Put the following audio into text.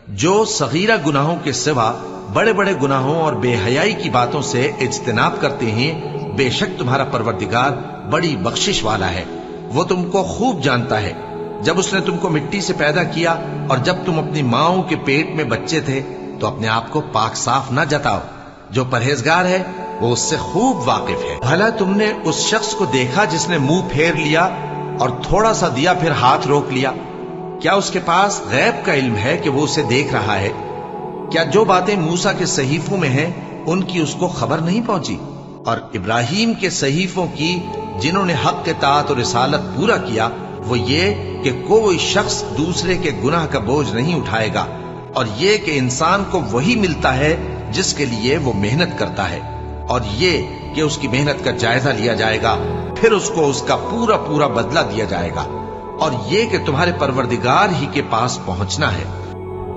جو صغیرہ گناہوں کے سوا بڑے بڑے گناہوں اور بے حیائی کی باتوں سے اجتناب کرتے ہیں، بے شک تمہارا پروردگار بڑی بخشش والا ہے، وہ تم کو خوب جانتا ہے۔ جب اس نے تم کو مٹی سے پیدا کیا اور جب تم اپنی ماؤں کے پیٹ میں بچے تھے تو اپنے آپ کو پاک صاف نہ جتاؤ، جو پرہیزگار ہے وہ اس سے خوب واقف ہے۔ بھلا تم نے اس شخص کو دیکھا جس نے منہ پھیر لیا اور تھوڑا سا دیا پھر ہاتھ روک لیا؟ کیا اس کے پاس غیب کا علم ہے کہ وہ اسے دیکھ رہا ہے؟ کیا جو باتیں موسیٰ کے صحیفوں میں ہیں ان کی اس کو خبر نہیں پہنچی؟ اور ابراہیم کے صحیفوں کی جنہوں نے حق اطاعت اور رسالت پورا کیا، وہ یہ کہ کوئی شخص دوسرے کے گناہ کا بوجھ نہیں اٹھائے گا، اور یہ کہ انسان کو وہی ملتا ہے جس کے لیے وہ محنت کرتا ہے، اور یہ کہ اس کی محنت کا جائزہ لیا جائے گا، پھر اس کو اس کا پورا پورا بدلہ دیا جائے گا، اور یہ کہ تمہارے پروردگار ہی کے پاس پہنچنا ہے۔